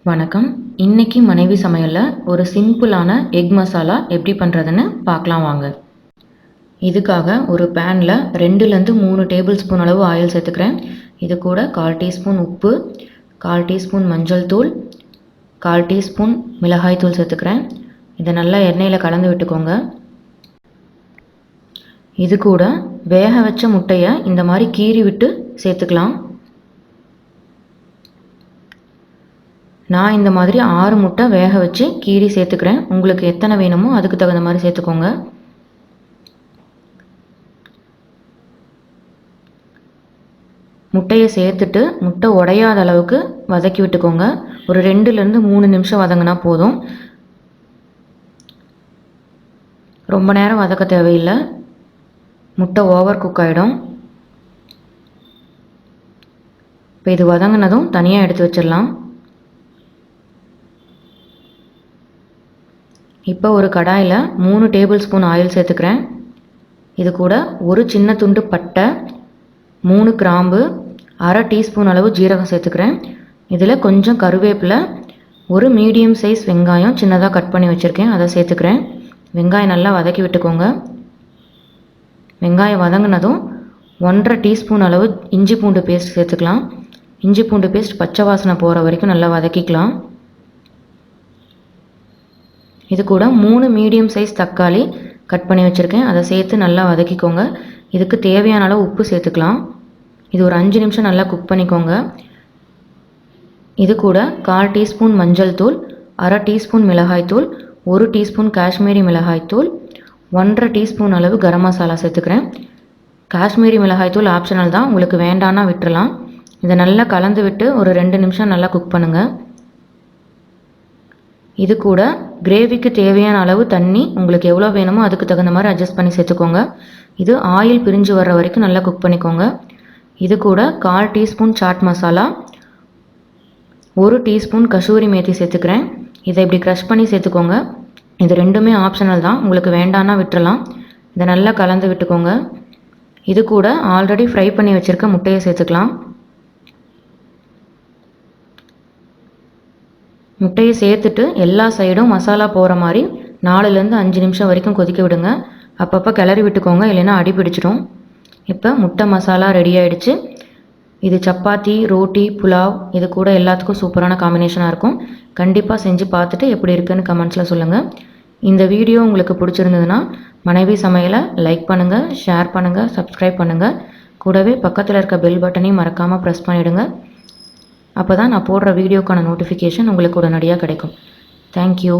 வணக்கம். இன்னைக்கு மனைவி சமையலில் ஒரு சிம்பிளான எக் மசாலா எப்படி பண்ணுறதுன்னு பார்க்கலாம் வாங்க. இதுக்காக ஒரு பேனில் 2லேருந்து 3 டேபிள் ஸ்பூன் அளவு ஆயில் சேர்த்துக்கிறேன். இது கூட 1/4 டீஸ்பூன் உப்பு, 1/4 டீஸ்பூன் மஞ்சள் தூள், 1/4 டீஸ்பூன் மிளகாய் தூள் சேர்த்துக்கிறேன். இதை நல்லா எண்ணெயில் கலந்து விட்டுக்கோங்க. இது கூட வேக வச்ச முட்டையை இந்த மாதிரி கீறி விட்டு சேர்த்துக்கலாம். நான் இந்த மாதிரி 6 முட்டை வேக வச்சு கீறி சேர்த்துக்கிறேன். உங்களுக்கு எத்தனை வேணுமோ அதுக்கு தகுந்த மாதிரி சேர்த்துக்கோங்க. முட்டையை சேர்த்துட்டு முட்டை உடையாத அளவுக்கு வதக்கி விட்டுக்கோங்க. ஒரு 2லேருந்து 3 நிமிஷம் வதங்கினா போதும். ரொம்ப நேரம் வதக்க தேவையில்லை, முட்டை ஓவர் குக் ஆகிடும். இப்போ இது வதங்கினதும் தனியாக எடுத்து வச்சிடலாம். இப்போ ஒரு கடாயில் 3 டேபிள் ஸ்பூன் ஆயில் சேர்த்துக்கிறேன். இது கூட ஒரு சின்ன துண்டு பட்டை, 3 கிராம்பு, 1/2 டீஸ்பூன் அளவு ஜீரகம் சேர்த்துக்கிறேன். இதில் கொஞ்சம் கருவேப்பிலை, ஒரு மீடியம் சைஸ் வெங்காயம் சின்னதாக கட் பண்ணி வச்சுருக்கேன், அதை சேர்த்துக்கிறேன். வெங்காயம் நல்லா வதக்கி விட்டுக்கோங்க. வெங்காயம் வதங்கினதும் 1/2 டீஸ்பூன் அளவு இஞ்சி பூண்டு பேஸ்ட் சேர்த்துக்கலாம். இஞ்சி பூண்டு பேஸ்ட் பச்சை வாசனை போகிற வரைக்கும் நல்லா வதக்கிக்கலாம். இது கூட 3 மீடியம் சைஸ் தக்காளி கட் பண்ணி வச்சுருக்கேன், அதை சேர்த்து நல்லா வதக்கிக்கோங்க. இதுக்கு தேவையான அளவு உப்பு சேர்த்துக்கலாம். இது ஒரு 5 நிமிஷம் நல்லா குக் பண்ணிக்கோங்க. இது கூட 1/4 டீஸ்பூன் மஞ்சள் தூள், 1/2 டீஸ்பூன் மிளகாய் தூள், 1 டீஸ்பூன் காஷ்மீரி மிளகாய் தூள், 1/2 டீஸ்பூன் அளவு கரம் மசாலா சேர்த்துக்கிறேன். காஷ்மீரி மிளகாய் தூள் ஆப்ஷனல் தான், உங்களுக்கு வேண்டான்னா விட்டுறலாம். இதை நல்லா கலந்து விட்டு ஒரு 2 நிமிஷம் நல்லா குக் பண்ணுங்கள். இது கூட கிரேவிக்கு தேவையான அளவு தண்ணி உங்களுக்கு எவ்வளோ வேணுமோ அதுக்கு தகுந்த மாதிரி அட்ஜஸ்ட் பண்ணி சேர்த்துக்கோங்க. இது ஆயில் பிரிஞ்சு வர்ற வரைக்கும் நல்லா குக் பண்ணிக்கோங்க. இது கூட 1/4 டீஸ்பூன் சாட் மசாலா, 1 டீஸ்பூன் கசூரி மேத்தி சேர்த்துக்கிறேன். இதை இப்படி க்ரஷ் பண்ணி சேர்த்துக்கோங்க. இது ரெண்டுமே ஆப்ஷனல் தான், உங்களுக்கு வேண்டான்னா விட்டுறலாம். இதை நல்லா கலந்து விட்டுக்கோங்க. இது கூட ஆல்ரெடி ஃப்ரை பண்ணி வச்சுருக்க முட்டையை சேர்த்துக்கலாம். முட்டையை சேர்த்துட்டு எல்லா சைடும் மசாலா போகிற மாதிரி 4லேருந்து 5 நிமிஷம் வரைக்கும் கொதிக்க விடுங்க. அப்பப்போ கிளறி விட்டுக்கோங்க, இல்லைன்னா அடி பிடிச்சிடும். இப்போ முட்டை மசாலா ரெடி ஆகிடுச்சு. இது சப்பாத்தி, ரோட்டி, புலாவ் இது கூட எல்லாத்துக்கும் சூப்பரான காம்பினேஷனாக இருக்கும். கண்டிப்பாக செஞ்சு பார்த்துட்டு எப்படி இருக்குன்னு கமெண்ட்ஸில் சொல்லுங்கள். இந்த வீடியோ உங்களுக்கு பிடிச்சிருந்ததுன்னா மனைவி சமையலை லைக் பண்ணுங்கள், ஷேர் பண்ணுங்கள், சப்ஸ்கிரைப் பண்ணுங்கள். கூடவே பக்கத்தில் இருக்க பெல் பட்டனையும் மறக்காமல் ப்ரெஸ் பண்ணிவிடுங்க. அப்போ தான் நான் போடுற வீடியோக்கான நோட்டிஃபிகேஷன் உங்களுக்கு உடனடியாக கிடைக்கும். தேங்க்யூ.